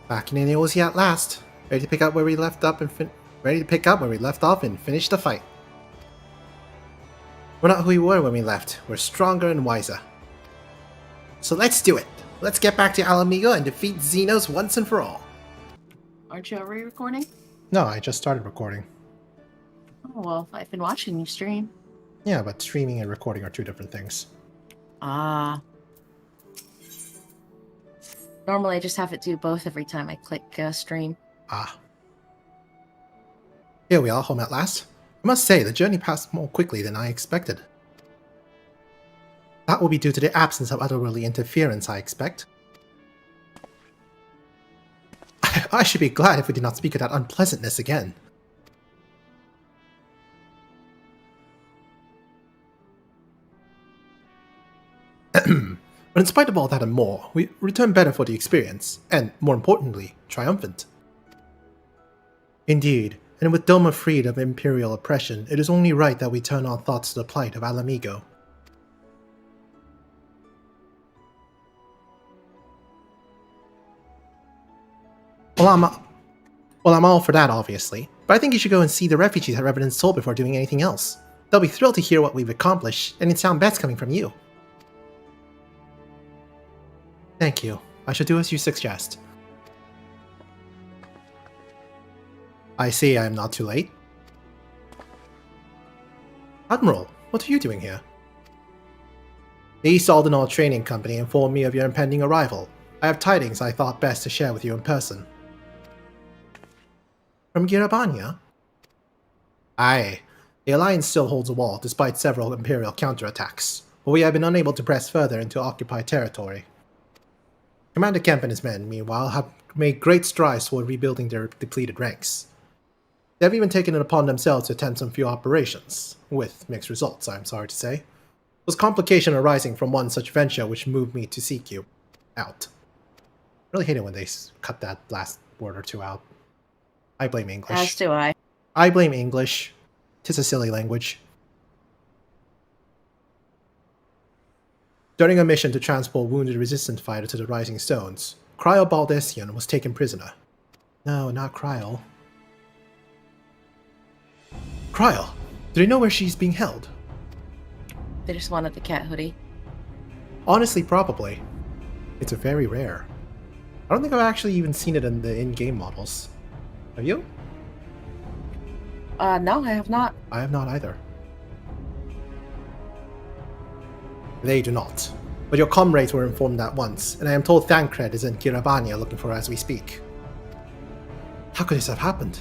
Back in Neosia at last, ready to pick up where we left off and finish the fight. We're not who we were when we left. We're stronger and wiser. So let's do it. Let's get back to Alamigo and defeat Xenos once and for all. Aren't you already recording? No, I just started recording. Oh, well, I've been watching you stream. Yeah, but streaming and recording are two different things. Ah. Normally I just have it do both every time I click stream. Ah. Here we are, home at last. I must say, the journey passed more quickly than I expected. That will be due to the absence of otherworldly interference, I expect. I should be glad if we did not speak of that unpleasantness again. But in spite of all that and more, we return better for the experience, and, more importantly, triumphant. Indeed, and with Doma freed of imperial oppression, it is only right that we turn our thoughts to the plight of Alamigo. Well, I'm all for that, obviously, but I think you should go and see the refugees at Revenant's Soul before doing anything else. They'll be thrilled to hear what we've accomplished, and it sounds best coming from you. Thank you. I shall do as you suggest. I see I am not too late. Admiral, what are you doing here? The East Aldenal Training Company informed me of your impending arrival. I have tidings I thought best to share with you in person. From Girabania? Aye. The Alliance still holds a wall, despite several Imperial counterattacks, but we have been unable to press further into occupied territory. Commander Kemp and his men, meanwhile, have made great strides toward rebuilding their depleted ranks. They have even taken it upon themselves to attempt some few operations, with mixed results, I am sorry to say. It was complication arising from one such venture which moved me to seek you out. Really hate it when they cut that last word or two out. I blame English. As do I. I blame English. 'Tis a silly language. During a mission to transport wounded resistance fighter to the Rising Stones, Cryo Baldessian was taken prisoner. No, not Cryo. Cryo! Do they know where she's being held? They just wanted the cat hoodie. Honestly, probably. It's a very rare. I don't think I've actually even seen it in the in-game models. Have you? No, I have not. I have not either. They do not. But your comrades were informed at once, and I am told Thancred is in Kirabania looking for her as we speak. How could this have happened?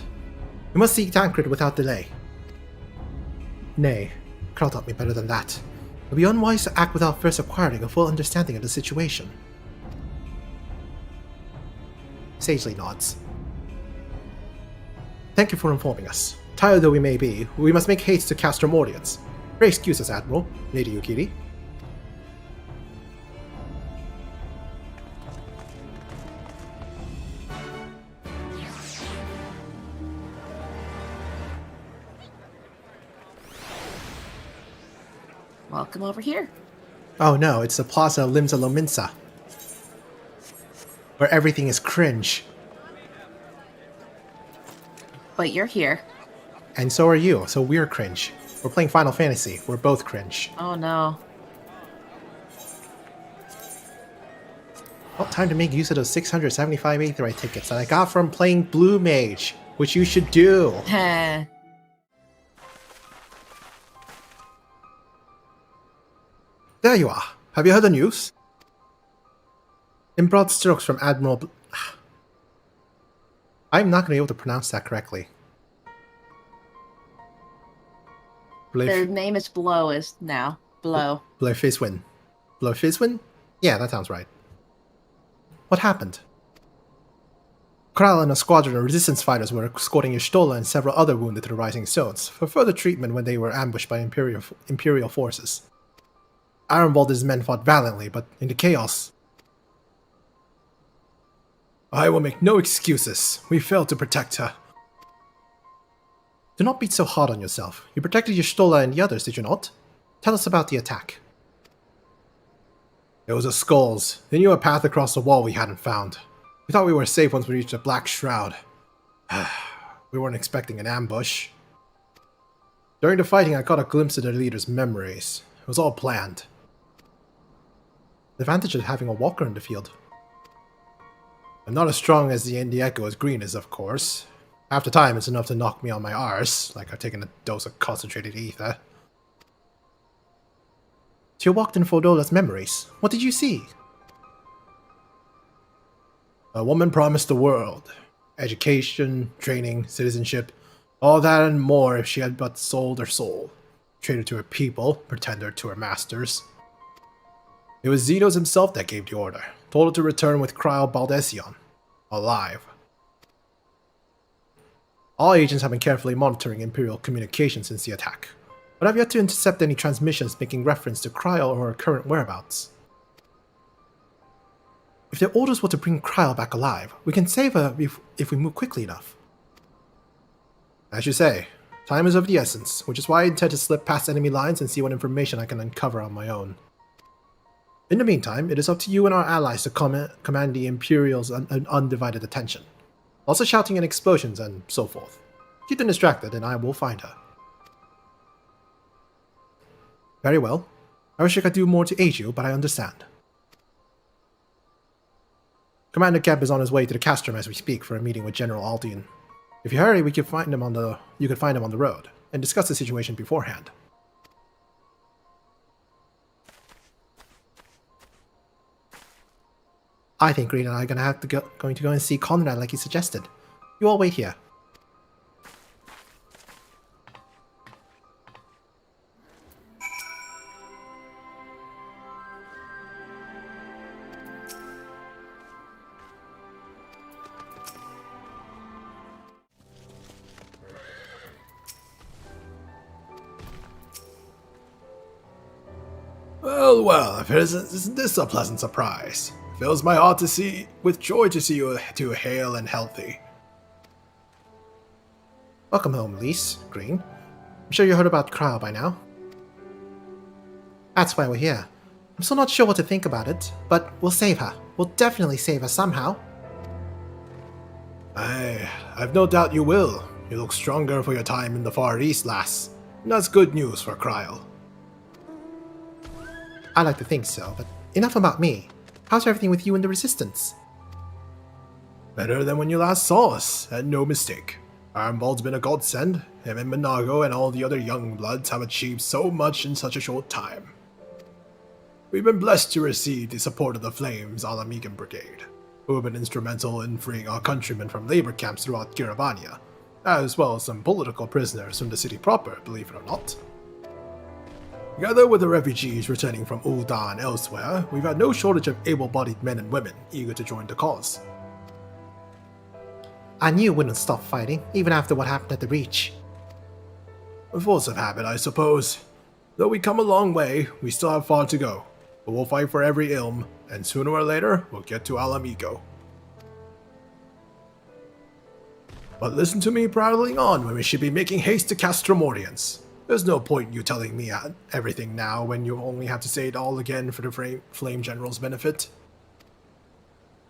We must seek Thancred without delay. Nay, Krell taught me better than that. It would be unwise to act without first acquiring a full understanding of the situation. Sagely nods. Thank you for informing us. Tired though we may be, we must make haste to Castrum Audience. Pray excuse us, Admiral, Lady Yukiri. Welcome over here. Oh no, it's the Plaza Limsa Lominsa, where everything is cringe. But you're here. And so are you, so we're cringe. We're playing Final Fantasy, we're both cringe. Oh no. Well, time to make use of those 675 Aetheryte tickets that I got from playing Blue Mage, which you should do. Heh. There you are. Have you heard the news? In broad strokes from Admiral I'm not going to be able to pronounce that correctly. Their name is Blow is now. Blow. Blofiswin. Blofiswin? Yeah, that sounds right. What happened? Kral and a squadron of resistance fighters were escorting Y'shtola and several other wounded to the Rising Stones for further treatment when they were ambushed by Imperial forces. Arenvald and his men fought valiantly, but in the chaos... I will make no excuses. We failed to protect her. Do not be so hard on yourself. You protected Y'shtola and the others, did you not? Tell us about the attack. It was the Skulls. They knew a path across the wall we hadn't found. We thought we were safe once we reached the Black Shroud. We weren't expecting an ambush. During the fighting, I caught a glimpse of their leader's memories. It was all planned. The advantage of having a walker in the field. I'm not as strong as the Echo as Green is, of course. Half the time, it's enough to knock me on my arse, like I've taken a dose of concentrated ether. So you walked in Fodola's memories. What did you see? A woman promised the world. Education, training, citizenship, all that and more if she had but sold her soul. Traded to her people, pretended to her masters. It was Xenos himself that gave the order. Told her to return with Cryo Baldesion. Alive. All agents have been carefully monitoring Imperial communications since the attack, but have yet to intercept any transmissions making reference to Cryo or her current whereabouts. If their orders were to bring Cryo back alive, we can save her if we move quickly enough. As you say, time is of the essence, which is why I intend to slip past enemy lines and see what information I can uncover on my own. In the meantime, it is up to you and our allies to command the Imperial's undivided attention. Also shouting and explosions and so forth. Keep them distracted and I will find her. Very well. I wish I could do more to aid you, but I understand. Commander Kemp is on his way to the Castrum as we speak for a meeting with General Aldean. If you hurry, you could find him on the road and discuss the situation beforehand. I think Green and I are going to go and see Conrad like he suggested. You all wait here. Well, isn't this a pleasant surprise? Fills my heart with joy to see you two hale and healthy. Welcome home, Lise, Green. I'm sure you heard about Cryo by now. That's why we're here. I'm still not sure what to think about it, but we'll save her. We'll definitely save her somehow. I've no doubt you will. You look stronger for your time in the Far East, lass. And that's good news for Cryo. I like to think so, but enough about me. How's everything with you and the Resistance? Better than when you last saw us, and no mistake. Armbald's been a godsend. Him and Minago and all the other young bloods have achieved so much in such a short time. We've been blessed to receive the support of the Flames Alamigan Brigade, who have been instrumental in freeing our countrymen from labor camps throughout Kiravania, as well as some political prisoners from the city proper, believe it or not. Together with the refugees returning from Ul'dah and elsewhere, we've had no shortage of able-bodied men and women eager to join the cause. I knew you wouldn't stop fighting, even after what happened at the Reach. A force of habit, I suppose. Though we come a long way, we still have far to go. But we'll fight for every ilm, and sooner or later, we'll get to Alamigo. But listen to me prattling on when we should be making haste to Castromorians. There's no point in you telling me everything now when you only have to say it all again for the Flame General's benefit.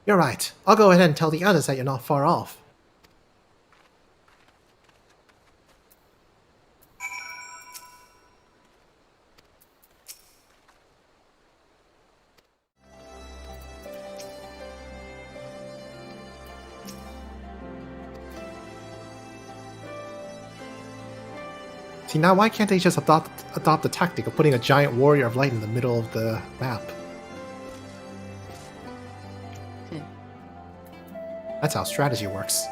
You're right. I'll go ahead and tell the others that you're not far off. See, now why can't they just adopt the tactic of putting a giant warrior of light in the middle of the map? That's how strategy works.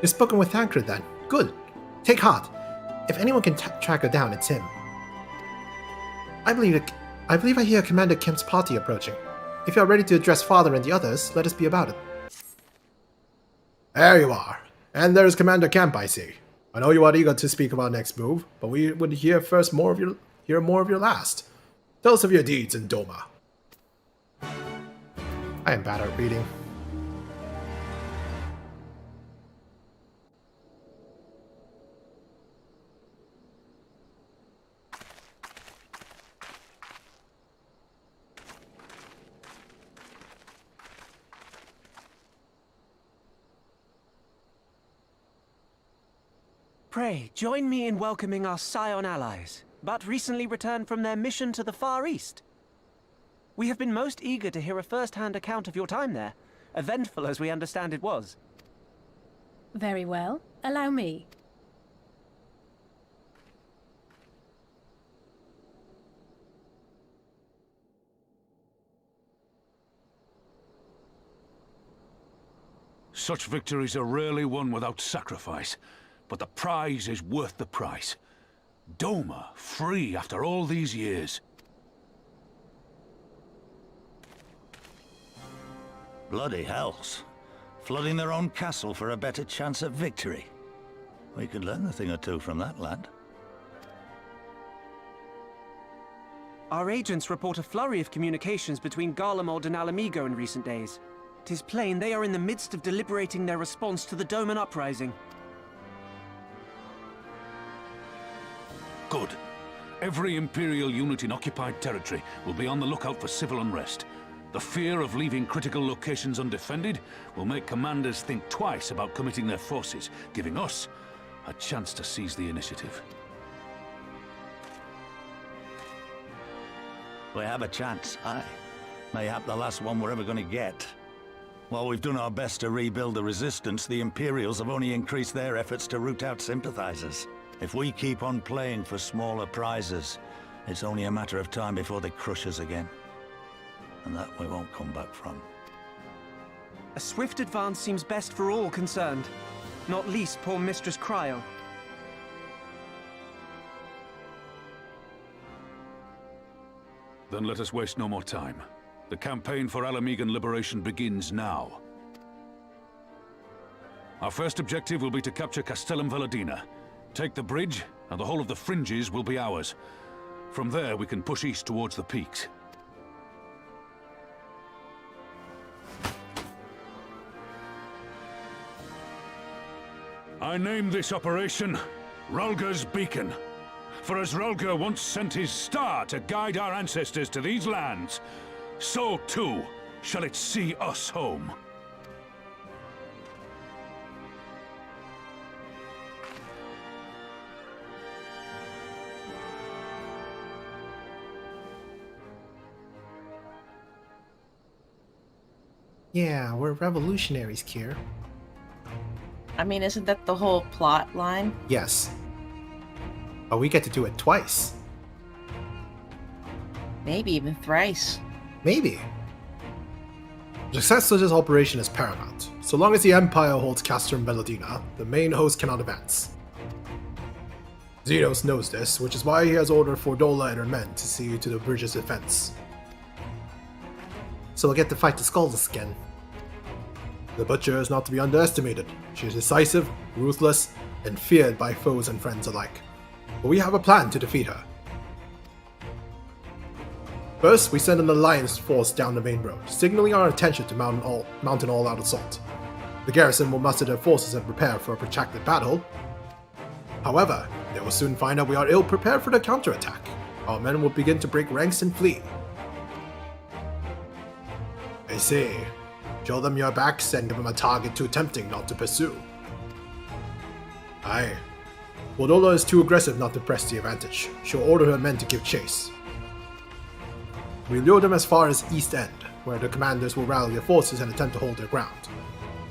You've spoken with Thancred then. Good. Take heart. If anyone can track her down, it's him. I believe I hear Commander Kemp's party approaching. If you are ready to address Father and the others, let us be about it. There you are. And there's Commander Kemp, I see. I know you are eager to speak of our next move, but we would hear more of your last. Tell us of your deeds in Doma. I am bad at reading. Pray, join me in welcoming our Scion allies, but recently returned from their mission to the Far East. We have been most eager to hear a first-hand account of your time there, eventful as we understand it was. Very well. Allow me. Such victories are rarely won without sacrifice, but the prize is worth the price. Doma, free after all these years. Bloody hells. Flooding their own castle for a better chance at victory. We could learn a thing or two from that lad. Our agents report a flurry of communications between Garlemald and Alamigo in recent days. 'Tis plain they are in the midst of deliberating their response to the Doman uprising. Good. Every Imperial unit in occupied territory will be on the lookout for civil unrest. The fear of leaving critical locations undefended will make commanders think twice about committing their forces, giving us a chance to seize the initiative. We have a chance, aye. Mayhap the last one we're ever going to get. While we've done our best to rebuild the resistance, the Imperials have only increased their efforts to root out sympathizers. If we keep on playing for smaller prizes, it's only a matter of time before they crush us again. And that we won't come back from. A swift advance seems best for all concerned, not least poor Mistress Cryle. Then let us waste no more time. The campaign for Alamigan liberation begins now. Our first objective will be to capture Castellum Valadina. Take the bridge, and the whole of the fringes will be ours. From there, we can push east towards the peaks. I name this operation Rhalgr's Beacon. For as Rhalgr once sent his star to guide our ancestors to these lands, so too shall it see us home. Yeah, we're revolutionaries, Kier. I mean, isn't that the whole plot line? Yes. But we get to do it twice. Maybe even thrice. Maybe. Success of this operation is paramount. So long as the Empire holds Castellum Valadina, the main host cannot advance. Xenos knows this, which is why he has ordered Fordola and her men to see to the bridge's defense. So we'll get to fight the Skulls again. The Butcher is not to be underestimated. She is decisive, ruthless, and feared by foes and friends alike. But we have a plan to defeat her. First, we send an alliance force down the main road, signaling our intention to mount an all-out assault. The garrison will muster their forces and prepare for a protracted battle. However, they will soon find out we are ill-prepared for the counterattack. Our men will begin to break ranks and flee. I say, show them your backs and give them a target too tempting not to pursue. Aye. Fordola is too aggressive not to press the advantage. She'll order her men to give chase. We lure them as far as East End, where the commanders will rally their forces and attempt to hold their ground.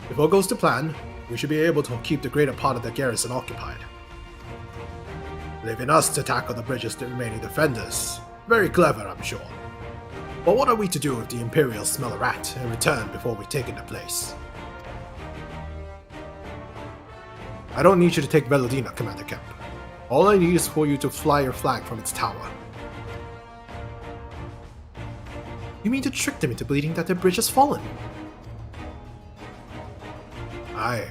If all goes to plan, we should be able to keep the greater part of the garrison occupied. Leaving us to tackle the bridge's remaining defenders. Very clever, I'm sure. But what are we to do if the Imperials smell a rat and return before we take into place? I don't need you to take Valadina, Commander Kemp. All I need is for you to fly your flag from its tower. You mean to trick them into believing that their bridge has fallen? Aye.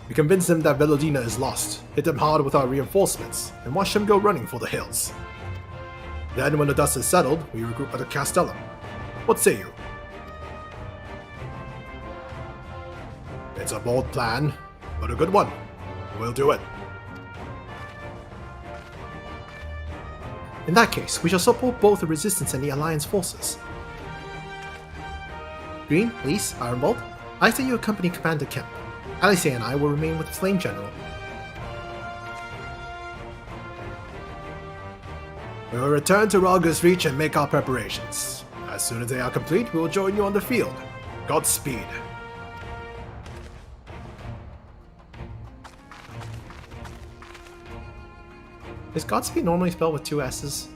We convince them that Valadina is lost, hit them hard with our reinforcements, and watch them go running for the hills. Then when the dust is settled, we regroup at the Castellum. What say you? It's a bold plan, but a good one. We'll do it. In that case, we shall support both the Resistance and the Alliance forces. Green, Lise, Ironbolt, I say you accompany Commander Kemp. Alice and I will remain with the Flame General. We will return to Rhalgr's Reach and make our preparations. As soon as they are complete, we will join you on the field. Godspeed. Is Godspeed normally spelled with 2 S's?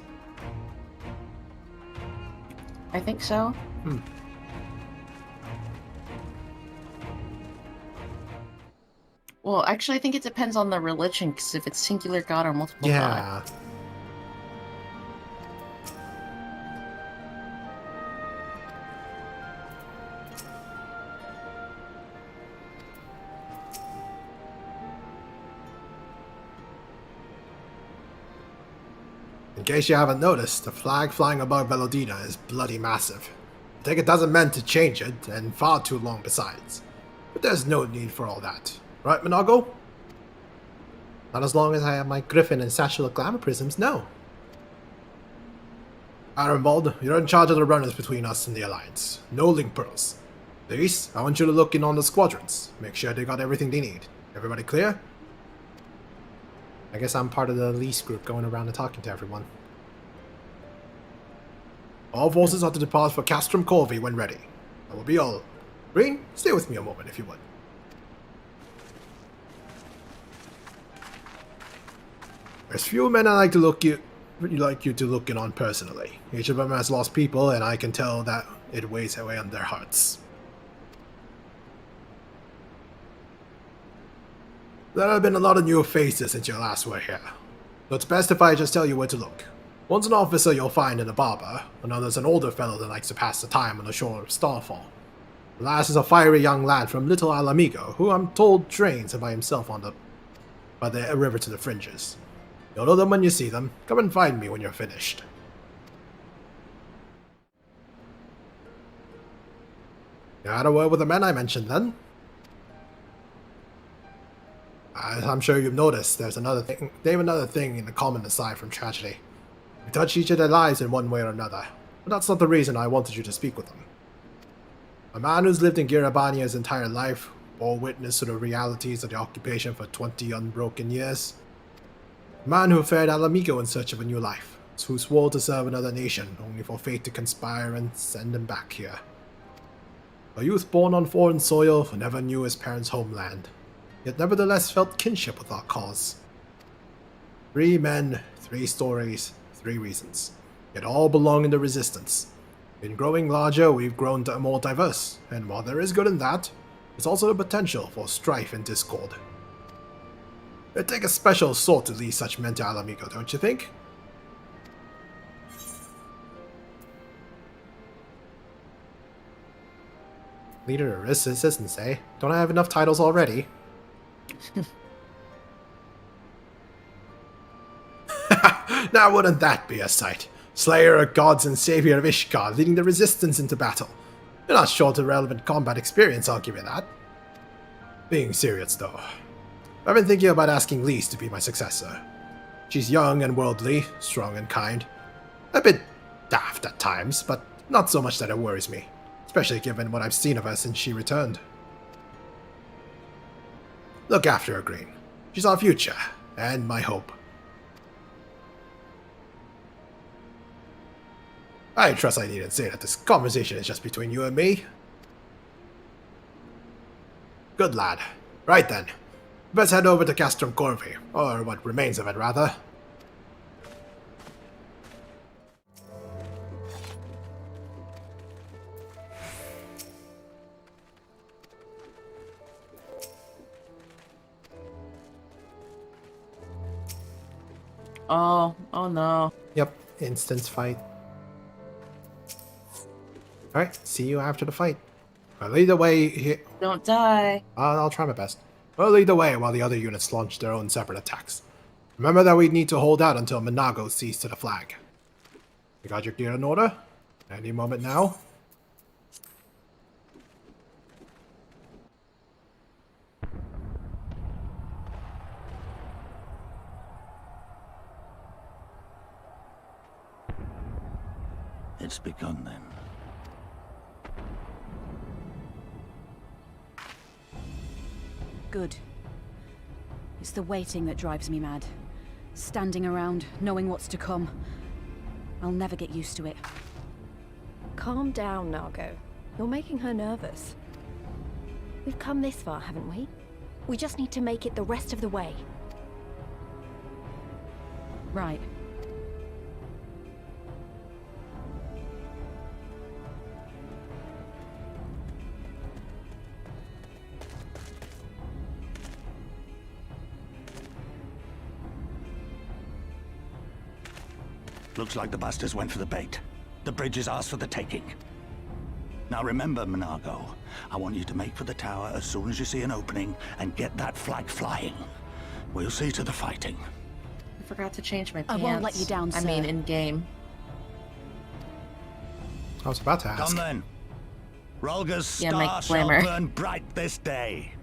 I think so. Well, actually, I think it depends on the religion, because if it's singular god or multiple god. Yeah. In case you haven't noticed, the flag flying above Velodina is bloody massive. I think it doesn't meant to change it, and far too long besides. But there's no need for all that. Right, Monago? Not as long as I have my griffin and satchel of glamour prisms, no. Arenvald, you're in charge of the runners between us and the Alliance. No link pearls. Luis, I want you to look in on the squadrons. Make sure they got everything they need. Everybody clear? I guess I'm part of the lease group going around and talking to everyone. All forces are to depart for Castrum Corvi when ready. That will be all. Green, stay with me a moment if you would. There's few men I like you to look in on personally. Each of them has lost people, and I can tell that it weighs away on their hearts. There have been a lot of new faces since you last were here, so it's best if I just tell you where to look. One's an officer you'll find in a barber, another's an older fellow that likes to pass the time on the shore of Starfall. The last is a fiery young lad from Little Alamigo, who I'm told trains by himself by the river to the fringes. You'll know them when you see them. Come and find me when you're finished. You had a word with the men I mentioned then? As I'm sure you've noticed, they have another thing in common aside from tragedy. We touch each of their lives in one way or another, but that's not the reason I wanted you to speak with them. A man who's lived in Girabania his entire life, bore witness to the realities of the occupation for 20 unbroken years. A man who fared Alamigo in search of a new life, who swore to serve another nation, only for fate to conspire and send him back here. A youth born on foreign soil who never knew his parents' homeland, yet nevertheless felt kinship with our cause. 3 men, 3 stories, 3 reasons, yet all belong in the Resistance. In growing larger, we've grown more diverse, and while there is good in that, there's also the potential for strife and discord. It'd take a special sort to lead such men to Alamigo, don't you think? Leader of Resistance, eh? Don't I have enough titles already? Now wouldn't that be a sight? Slayer of gods and savior of Ishgard leading the Resistance into battle. You're not short of relevant combat experience, I'll give you that. Being serious though, I've been thinking about asking Lise to be my successor. She's young and worldly, strong and kind. A bit daft at times, but not so much that it worries me, especially given what I've seen of her since she returned. Look after her, Green. She's our future, and my hope. I trust I needn't say that this conversation is just between you and me. Good lad. Right then. Let's head over to Castrum Corvi, or what remains of it, rather. Oh no. Yep, instance fight. Alright, see you after the fight. I'll lead the way here. Don't die. I'll try my best. We'll lead the way while the other units launch their own separate attacks. Remember that we need to hold out until Monago sees to the flag. You got your gear in order? Any moment now? It's begun then. Good. It's the waiting that drives me mad. Standing around, knowing what's to come. I'll never get used to it. Calm down, Nargo. You're making her nervous. We've come this far, haven't we? We just need to make it the rest of the way. Right. Looks like the bastards went for the bait. The bridge is ours for the taking. Now remember, Monago, I want you to make for the tower as soon as you see an opening and get that flag flying. We'll see to the fighting. I forgot to change my I pants. won't let you down, I sir. mean, in game. I was about to ask. Come then. Rhalgr's Yeah, make star shall glamour. burn bright this day.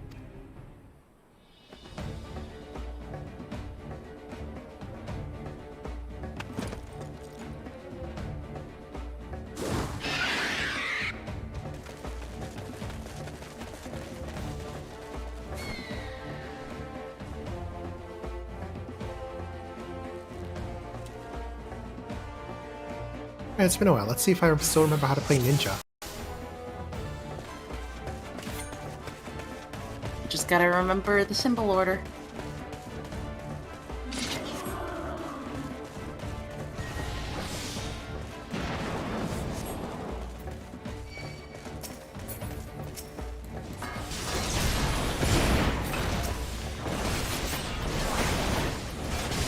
It's been a while. Let's see if I still remember how to play Ninja. Just gotta remember the symbol order.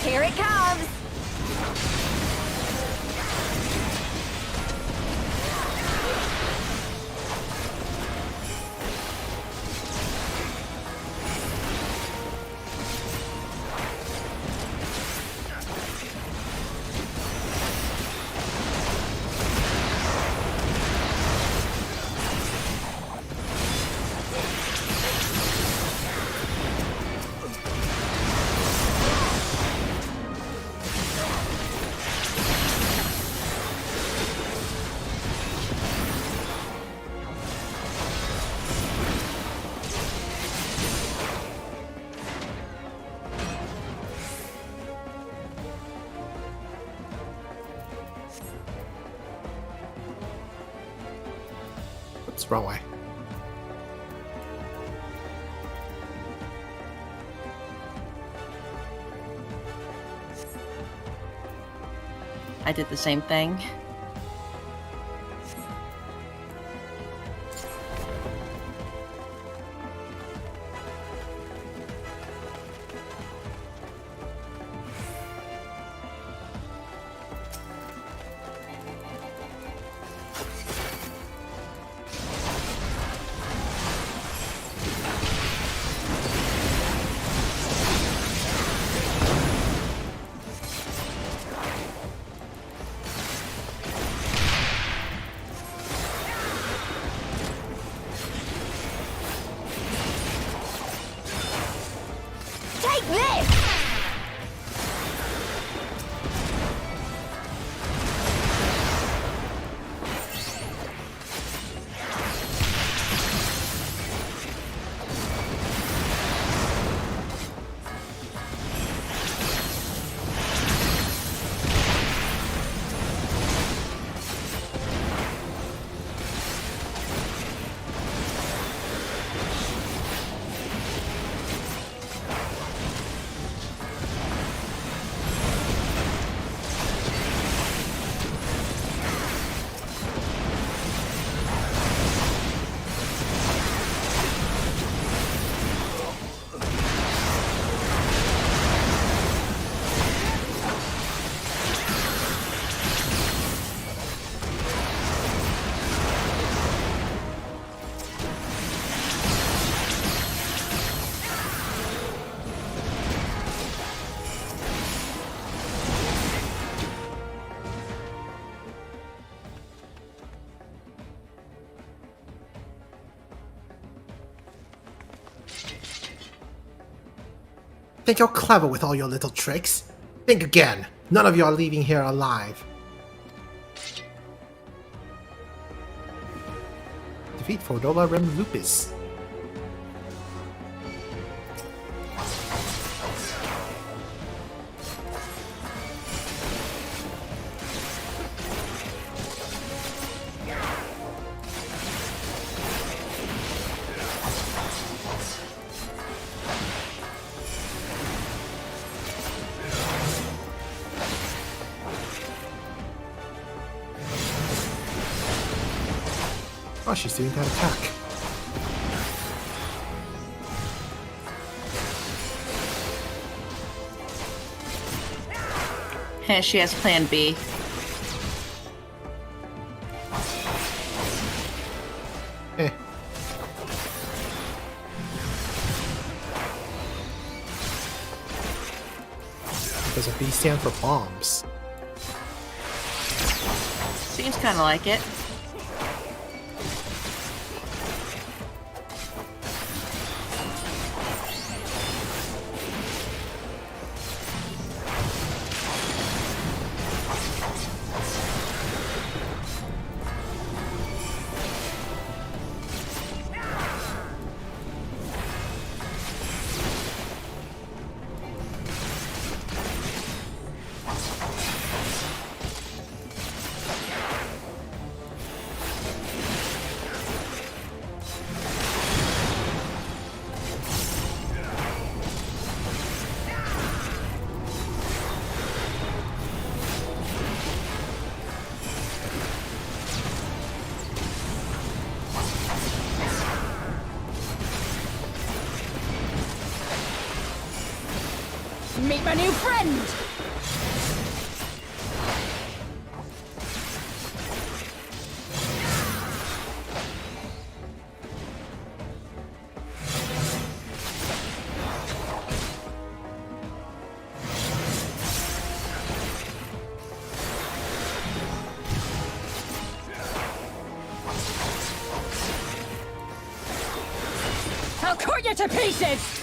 Here it comes! Oops, wrong way. I did the same thing. Take this! Think you're clever with all your little tricks? Think again. None of you are leaving here alive. Defeat Fordola Rem Lupus. Oh, she's doing that attack. And she has plan B. Eh. Does a B stand for bombs? Seems kind of like it. Meet my new friend! I'll cut you to pieces!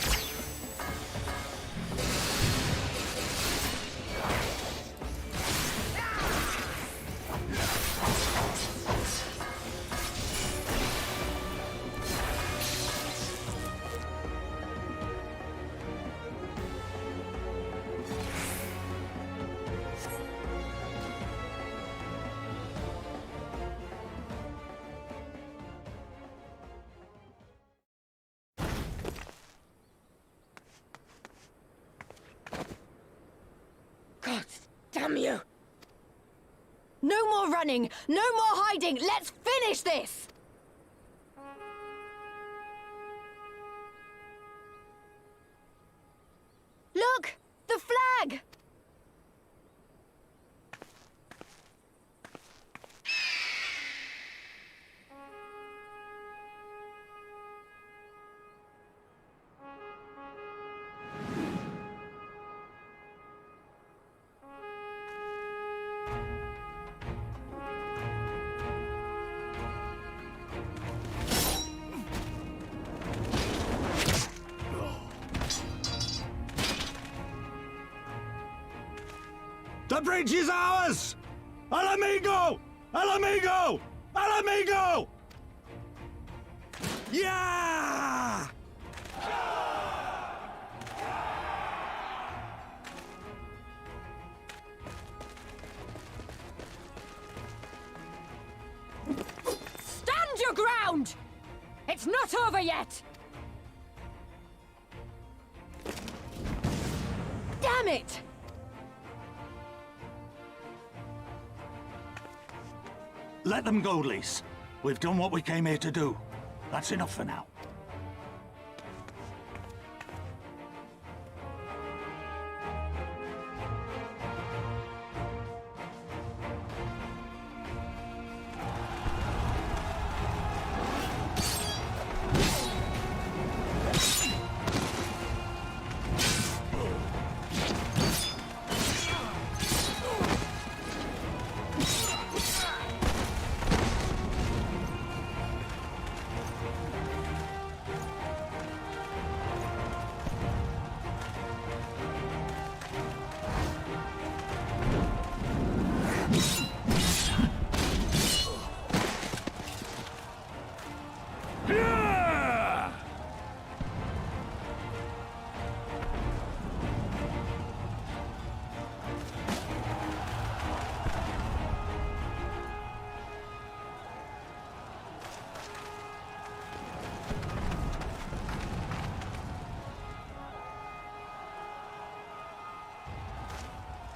God damn you! No more running! No more hiding! Let's finish this! Look! The flag! The bridge is ours! Al amigo! Al amigo! Al amigo! Yeah! Stand your ground! It's not over yet! Damn it! Let them go, Lise. We've done what we came here to do. That's enough for now.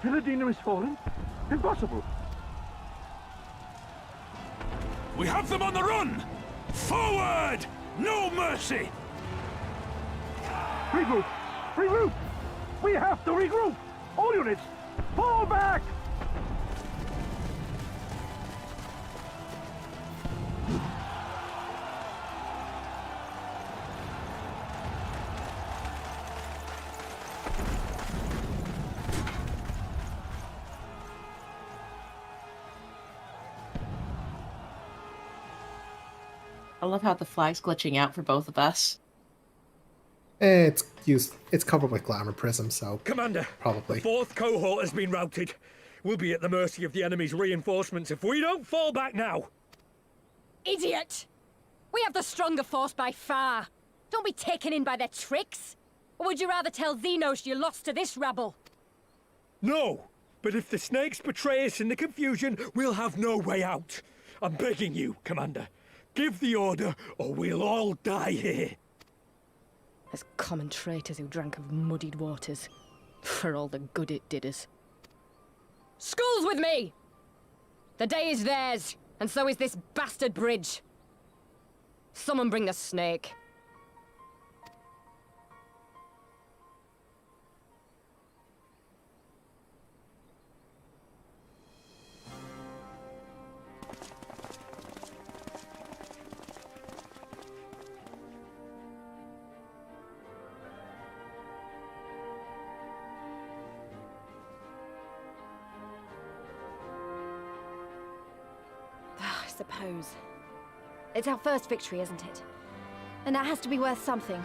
Philadina is fallen? Impossible! We have them on the run! Forward! No mercy! Regroup! Regroup! We have to regroup! All units, fall back! I love how the flag's glitching out for both of us. It's covered with glamour prism, so Commander, probably. the fourth cohort has been routed. We'll be at the mercy of the enemy's reinforcements if we don't fall back now. Idiot! We have the stronger force by far. Don't be taken in by their tricks. Or would you rather tell Xenos you lost to this rabble? No, but if the snakes betray us in the confusion, we'll have no way out. I'm begging you, Commander. Give the order, or we'll all die here. As common traitors who drank of muddied waters. For all the good it did us. Skulls with me! The day is theirs, and so is this bastard bridge. Someone bring the snake. I suppose. It's our first victory, isn't it? And that has to be worth something.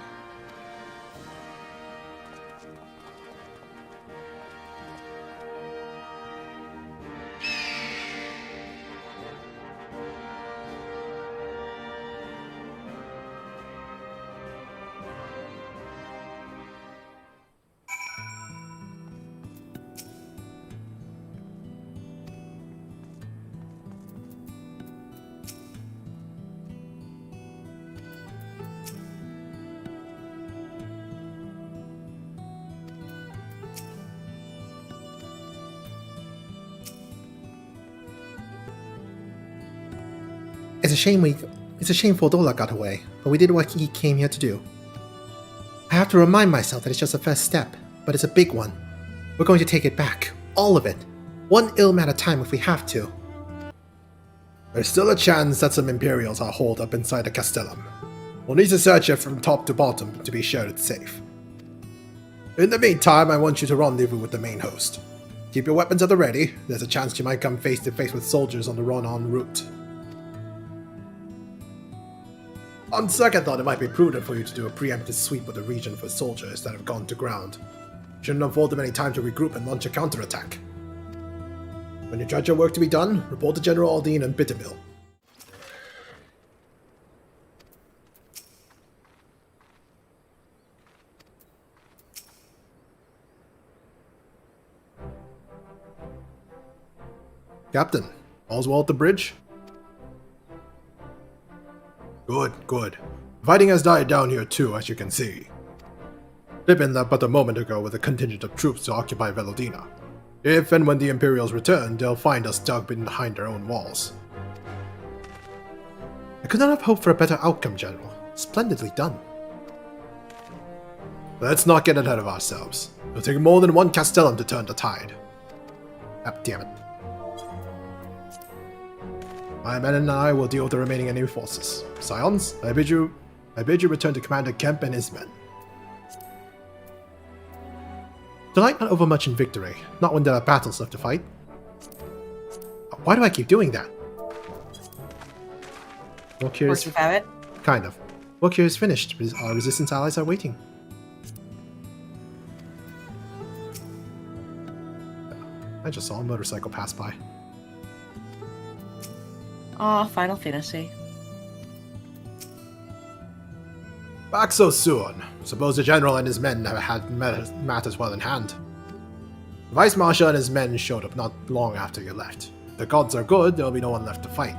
It's a shame Fordola got away, but we did what he came here to do. I have to remind myself that it's just a first step, but it's a big one. We're going to take it back. All of it. One ilm at a time if we have to. There's still a chance that some Imperials are holed up inside the Castellum. We'll need to search it from top to bottom to be sure it's safe. In the meantime, I want you to rendezvous with the main host. Keep your weapons at the ready. There's a chance you might come face to face with soldiers on the run-on route. On second thought, it might be prudent for you to do a preemptive sweep of the region for soldiers that have gone to ground. Shouldn't afford them any time to regroup and launch a counterattack. When you judge your work to be done, report to General Aldine and Bittermill. Captain, all's well at the bridge? Good, good. Fighting has died down here too, as you can see. Pippin left but a moment ago with a contingent of troops to occupy Velodina. If and when the Imperials return, they'll find us dug behind their own walls. I could not have hoped for a better outcome, General. Splendidly done. Let's not get ahead of ourselves. It'll take more than one Castellum to turn the tide. Ah, damn it. My men and I will deal with the remaining enemy forces. Scions, I bid you return to Commander Kemp and his men. Delight not overmuch in victory, not when there are battles left to fight. Why do I keep doing that? Work here is have it. kind of. Work here is finished. Our resistance allies are waiting. I just saw a motorcycle pass by. Aw, Final Fantasy. Back so soon. Suppose the General and his men have had matters well in hand. The Vice Marshal and his men showed up not long after you left. If the gods are good, there'll be no one left to fight.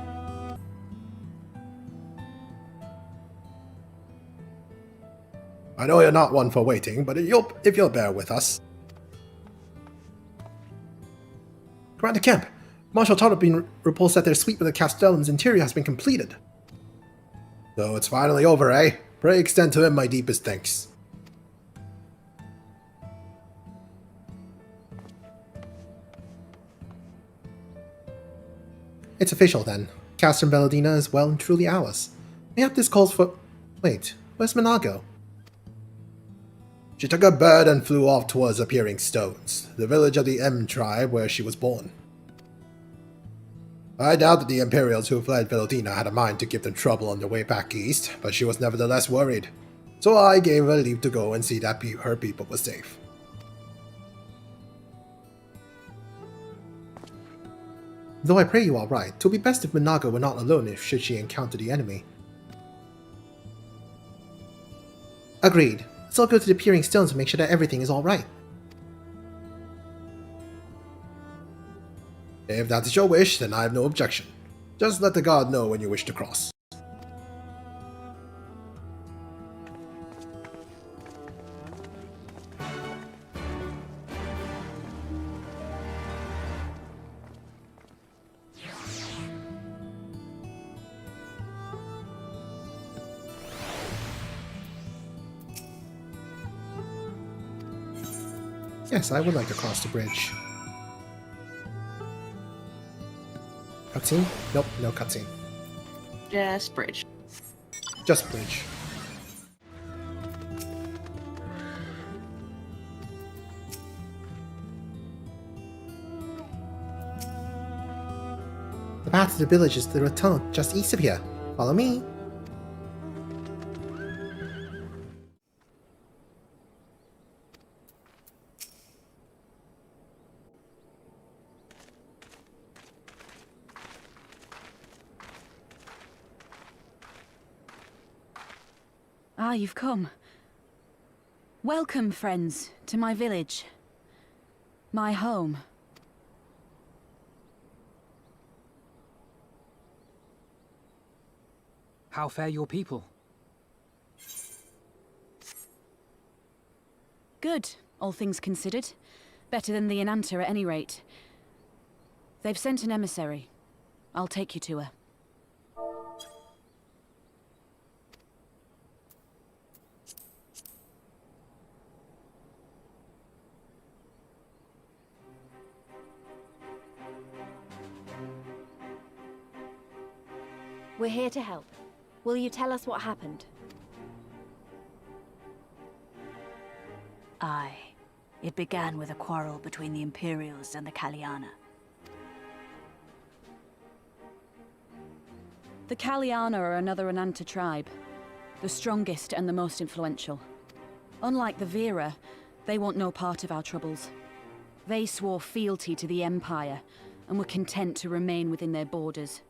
I know you're not one for waiting, but if you'll bear with us. Commander Kemp, Marshal Tarleton reports that their sweep of the Castellum's interior has been completed. So it's finally over, eh? Pray extend to him my deepest thanks. It's official then. Castle Belladina is well and truly ours. Mayhap this calls for... Wait, where's Monago? She took a bird and flew off towards Appearing Stones, the village of the M tribe where she was born. I doubt that the Imperials who fled Belladina had a mind to give them trouble on their way back east, but she was nevertheless worried. So I gave her leave to go and see that her people were safe. Though I pray you are right, 'twill be best if Monago were not alone if should she encounter the enemy. Agreed. Let's all go to the Peering Stones and make sure that everything is alright. If that is your wish, then I have no objection. Just let the guard know when you wish to cross. Yes, I would like to cross the bridge. Cutscene? Nope, no cutscene. Just bridge. Just bridge. The path to the village is through a tunnel just east of here. Follow me. Ah, you've come. Welcome, friends, to my village. My home. How fare your people? Good, all things considered. Better than the Enanta at any rate. They've sent an emissary. I'll take you to her. We're here to help. Will you tell us what happened? Aye. It began with a quarrel between the Imperials and the Kaliana. The Kaliana are another Enanta tribe. The strongest and the most influential. Unlike the Vera, they want no part of our troubles. They swore fealty to the Empire, and were content to remain within their borders.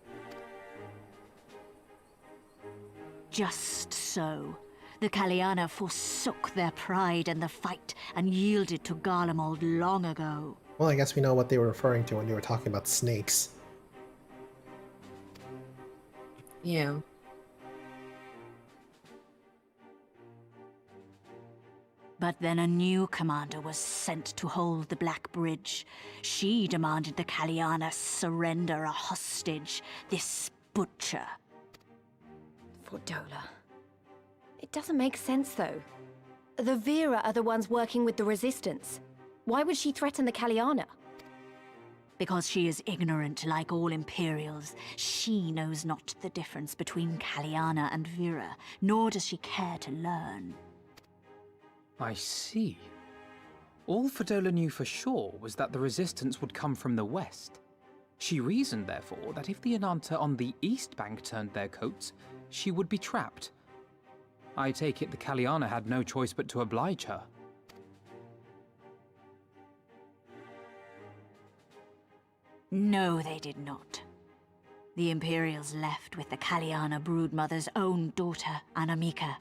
Just so. The Kaliana forsook their pride in the fight and yielded to Garlemald long ago. Well, I guess we know what they were referring to when they were talking about snakes. Yeah. But then a new commander was sent to hold the Black Bridge. She demanded the Kaliana surrender a hostage, this butcher. For Dola. It doesn't make sense, though. The Vera are the ones working with the Resistance. Why would she threaten the Kaliana? Because she is ignorant like all Imperials. She knows not the difference between Kaliana and Vera, nor does she care to learn. I see. All Fedola knew for sure was that the resistance would come from the west. She reasoned, therefore, that if the Enanta on the east bank turned their coats, she would be trapped. I take it the Kaliana had no choice but to oblige her. No, they did not. The Imperials left with the Kaliana broodmother's own daughter, Anamika.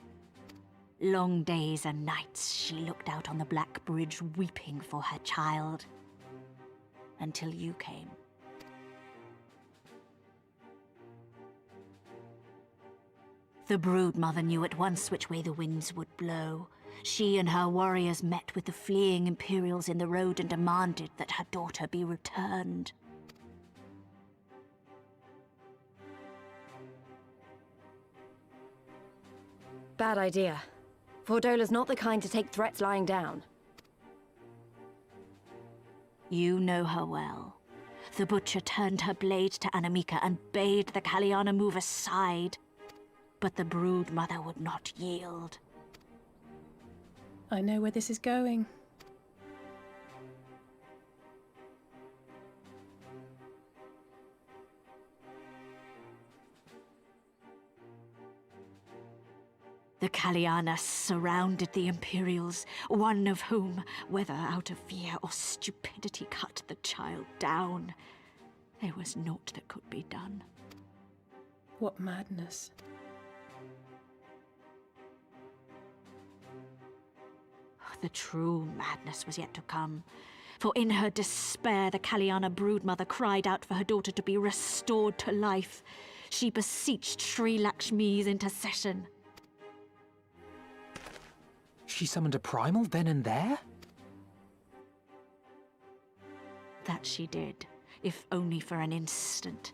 Long days and nights she looked out on the Black Bridge weeping for her child. Until you came. The broodmother knew at once which way the winds would blow. She and her warriors met with the fleeing Imperials in the road and demanded that her daughter be returned. Bad idea. Fordola's not the kind to take threats lying down. You know her well. The Butcher turned her blade to Anamika and bade the Kaliana move aside. But the Brood Mother would not yield. I know where this is going. The Kaliana surrounded the Imperials, one of whom, whether out of fear or stupidity, cut the child down. There was naught that could be done. What madness. The true madness was yet to come. For in her despair, the Kaliana broodmother cried out for her daughter to be restored to life. She beseeched Sri Lakshmi's intercession. She summoned a primal then and there? That she did, if only for an instant.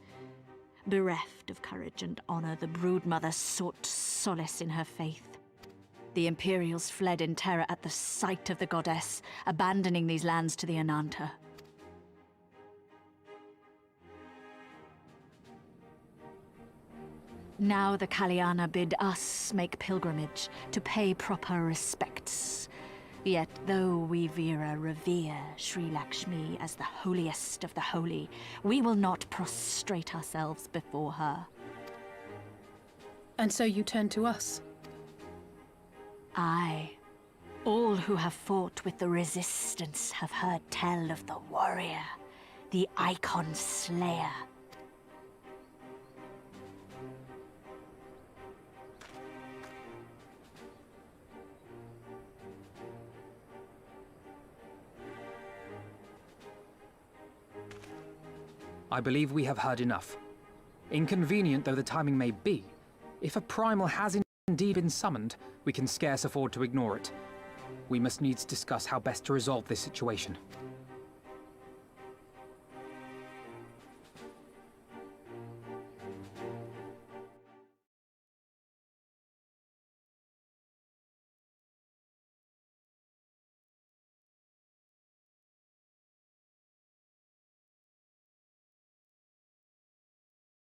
Bereft of courage and honor, the broodmother sought solace in her faith. The Imperials fled in terror at the sight of the goddess, abandoning these lands to the Ananta. Now the Kaliana bid us make pilgrimage to pay proper respects. Yet though we Veera revere Sri Lakshmi as the holiest of the holy, we will not prostrate ourselves before her. And so you turn to us? Aye. All who have fought with the Resistance have heard tell of the warrior, the Icon Slayer. I believe we have heard enough. Inconvenient though the timing may be, if a primal has indeed been summoned, we can scarce afford to ignore it. We must needs discuss how best to resolve this situation.